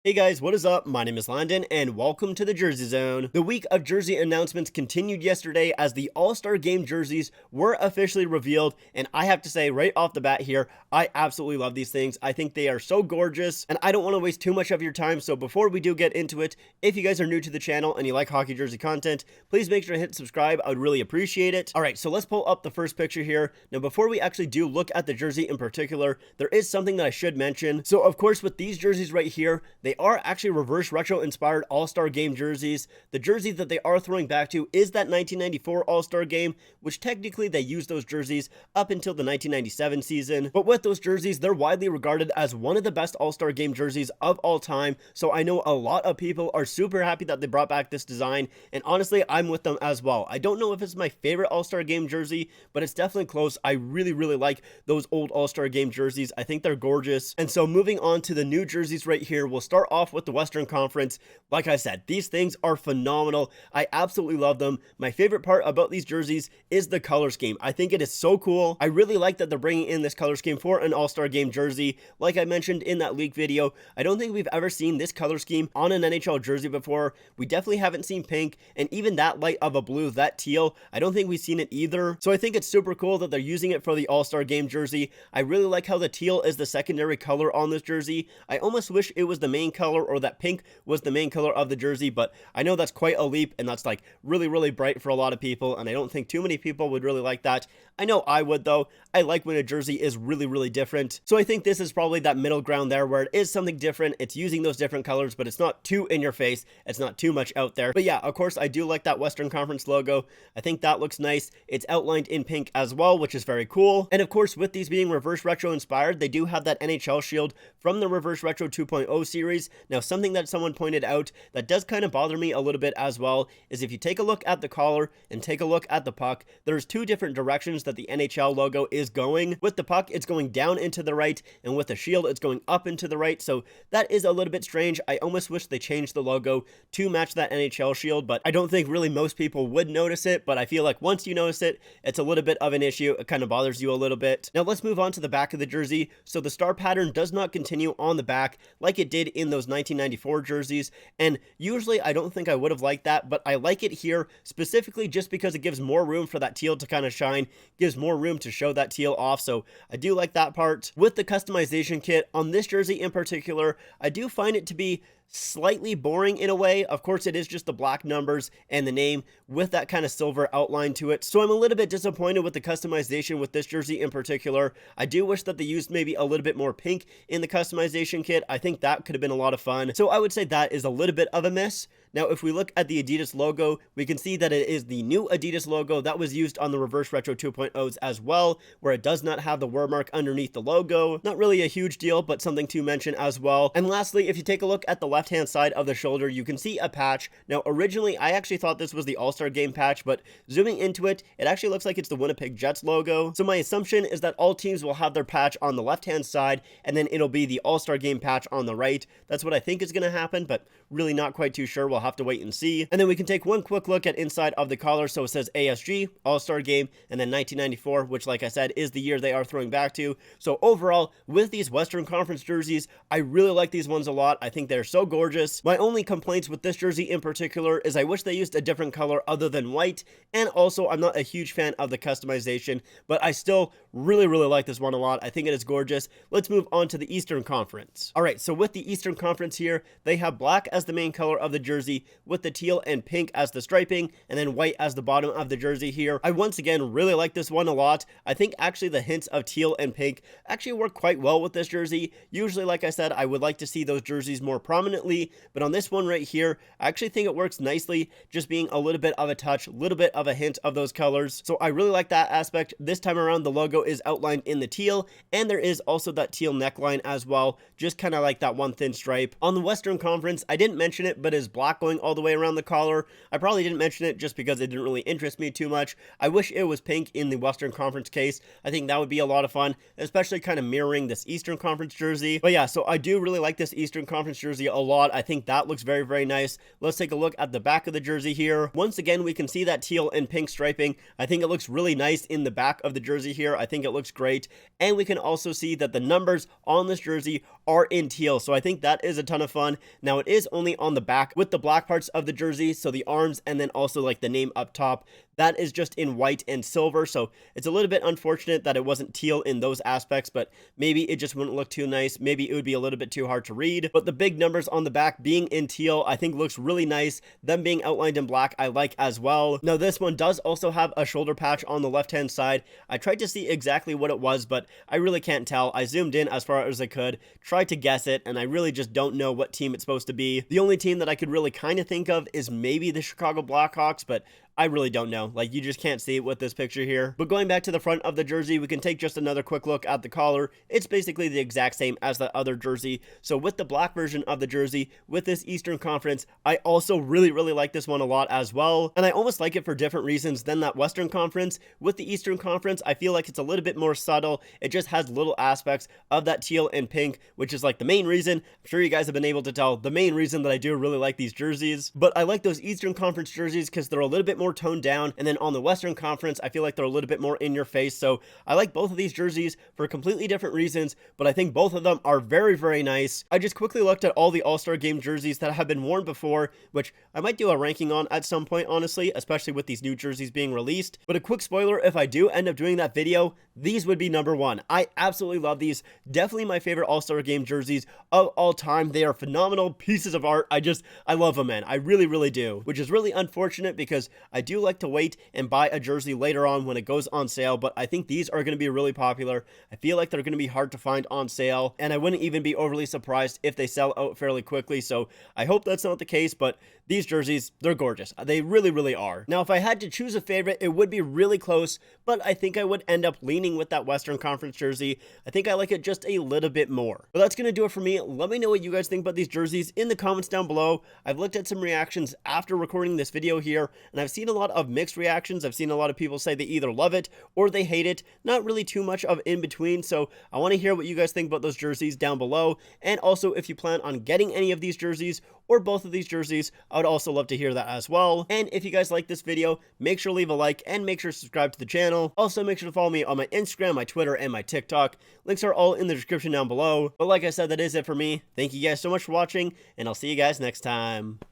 Hey guys, what is up? My name is Landon, and welcome to the Jersey Zone. The week of jersey announcements continued yesterday as the All-Star Game jerseys were officially revealed, and I have to say right off the bat here, I absolutely love these things. I think they are so gorgeous, and I don't want to waste too much of your time, so before we do get into it, if you guys are new to the channel and you like hockey jersey content, please make sure to hit subscribe. I would really appreciate it. Alright, so let's pull up the first picture here. Now, before we actually do look at the jersey in particular, there is something that I should mention. So, of course, with these jerseys right here, they are actually reverse retro inspired All-Star Game jerseys. The jersey that they are throwing back to is that 1994 All-Star Game, which technically they used those jerseys up until the 1997 season. But with those jerseys, they're widely regarded as one of the best All-Star Game jerseys of all time. So I know a lot of people are super happy that they brought back this design, and honestly, I'm with them as well. I don't know if it's my favorite All-Star Game jersey, but it's definitely close. I really like those old All-Star Game jerseys. I think they're gorgeous. And so moving on to the new jerseys right here, we'll start off with the Western Conference. Like I said, these things are phenomenal. I absolutely love them. My favorite part about these jerseys is the color scheme. I think it is so cool. I really like that they're bringing in this color scheme for an All-Star Game jersey. Like I mentioned in that leak video, I don't think we've ever seen this color scheme on an NHL jersey before. We definitely haven't seen pink, and even that light of a blue, that teal, I don't think we've seen it either. So I think it's super cool that they're using it for the All-Star Game jersey. I really like how the teal is the secondary color on this jersey. I almost wish it was the main color, or that pink was the main color of the jersey, but I know that's quite a leap, and that's like really bright for a lot of people, and I don't think too many people would really like that. I know I would though. I like when a jersey is really different. So I think this is probably that middle ground there where it is something different. It's using those different colors, but it's not too in your face. It's not too much out there. But yeah, of course, I do like that Western Conference logo. I think that looks nice. It's outlined in pink as well, which is very cool. And of course, with these being reverse retro inspired, they do have that NHL shield from the Reverse Retro 2.0 series. Now, something that someone pointed out that does kind of bother me a little bit as well is if you take a look at the collar and take a look at the puck, there's two different directions that the NHL logo is going. With the puck, it's going down into the right, and with the shield, it's going up into the right. So that is a little bit strange. I almost wish they changed the logo to match that NHL shield, but I don't think really most people would notice it. But I feel like once you notice it, it's a little bit of an issue. It kind of bothers you a little bit. Now let's move on to the back of the jersey. So the star pattern does not continue on the back like it did in those 1994 jerseys, and usually I don't think I would have liked that, but I like it here specifically just because it gives more room for that teal to kind of shine, gives more room to show that teal off. So I do like that part. With the customization kit on this jersey in particular, I do find it to be slightly boring in a way. Of course, it is just the black numbers and the name with that kind of silver outline to it. So I'm a little bit disappointed with the customization with this jersey in particular. I do wish that they used maybe a little bit more pink in the customization kit. I think that could have been a lot of fun. So I would say that is a little bit of a miss. Now, if we look at the Adidas logo, we can see that it is the new Adidas logo that was used on the Reverse Retro 2.0s as well, where it does not have the word mark underneath the logo. Not really a huge deal, but something to mention as well. And lastly, if you take a look at the left-hand side of the shoulder, you can see a patch. Now, originally, I actually thought this was the All-Star Game patch, but zooming into it, it actually looks like it's the Winnipeg Jets logo. So my assumption is that all teams will have their patch on the left-hand side, and then it'll be the All-Star Game patch on the right. That's what I think is going to happen, but really not quite too sure. We'll have to wait and see. And then we can take one quick look at inside of the collar. So it says ASG, All-Star Game, and then 1994, which, like I said, is the year they are throwing back to. So overall, with these Western Conference jerseys, I really like these ones a lot. I think they're so gorgeous. My only complaints with this jersey in particular is I wish they used a different color other than white, and also I'm not a huge fan of the customization, but I still really like this one a lot. I think it is gorgeous. Let's move on to the Eastern Conference. All right, so with the Eastern Conference here, they have black as the main color of the jersey, with the teal and pink as the striping, and then white as the bottom of the jersey here. I once again really like this one a lot. I think actually the hints of teal and pink actually work quite well with this jersey. Usually, like I said, I would like to see those jerseys more prominently, but on this one right here, I actually think it works nicely, just being a little bit of a touch, a little bit of a hint of those colors. So I really like that aspect. This time around, the logo is outlined in the teal, and there is also that teal neckline as well, just kind of like that one thin stripe. On the Western Conference, I didn't mention it, but is black going all the way around the collar. I probably didn't mention it just because it didn't really interest me too much. I wish it was pink in the Western Conference case. I think that would be a lot of fun, especially kind of mirroring this Eastern Conference jersey. But yeah, so I do really like this Eastern Conference jersey a lot. I think that looks very, very nice. Let's take a look at the back of the jersey here. Once again, we can see that teal and pink striping. I think it looks really nice in the back of the jersey here. I think it looks great. And we can also see that the numbers on this jersey are in teal. So I think that is a ton of fun. Now it is only on the back with the black parts of the jersey. So the arms and then also like the name up top. That is just in white and silver, so it's a little bit unfortunate that it wasn't teal in those aspects, but maybe it just wouldn't look too nice. Maybe it would be a little bit too hard to read, but the big numbers on the back being in teal, I think looks really nice. Them being outlined in black, I like as well. Now, this one does also have a shoulder patch on the left-hand side. I tried to see exactly what it was, but I really can't tell. I zoomed in as far as I could, tried to guess it, and I really just don't know what team it's supposed to be. The only team that I could really kind of think of is maybe the Chicago Blackhawks, but I really don't know. Like, you just can't see it with this picture here. But going back to the front of the jersey, we can take just another quick look at the collar. It's basically the exact same as the other jersey. So with the black version of the jersey, with this Eastern Conference, I also really like this one a lot as well. And I almost like it for different reasons than that Western Conference. With the Eastern Conference, I feel like it's a little bit more subtle. It just has little aspects of that teal and pink, which is like the main reason. I'm sure you guys have been able to tell the main reason that I do really like these jerseys. But I like those Eastern Conference jerseys because they're a little bit more toned down, and then on the Western Conference I feel like they're a little bit more in your face. So I like both of these jerseys for completely different reasons, but I think both of them are very nice. I just quickly looked at all the All-Star Game jerseys that have been worn before, which I might do a ranking on at some point, honestly, especially with these new jerseys being released. But a quick spoiler, if I do end up doing that video, these would be number one. I absolutely love these. Definitely my favorite All-Star Game jerseys of all time. They are phenomenal pieces of art. I love them, man. I really do, which is really unfortunate because I do like to wait and buy a jersey later on when it goes on sale, but I think these are going to be really popular. I feel like they're going to be hard to find on sale, and I wouldn't even be overly surprised if they sell out fairly quickly. So I hope that's not the case, but these jerseys, they're gorgeous. They really are. Now, if I had to choose a favorite, it would be really close, but I think I would end up leaning with that Western Conference jersey. I think I like it just a little bit more. But that's going to do it for me. Let me know what you guys think about these jerseys in the comments down below. I've looked at some reactions after recording this video here, and I've seen a lot of mixed reactions. I've seen a lot of people say they either love it or they hate it. Not really too much of in between, so I want to hear what you guys think about those jerseys down below. And also, if you plan on getting any of these jerseys or both of these jerseys, I would also love to hear that as well. And if you guys like this video, make sure to leave a like and make sure to subscribe to the channel. Also, make sure to follow me on my Instagram, my Twitter, and my TikTok. Links are all in the description down below. But like I said, that is it for me. Thank you guys so much for watching, and I'll see you guys next time.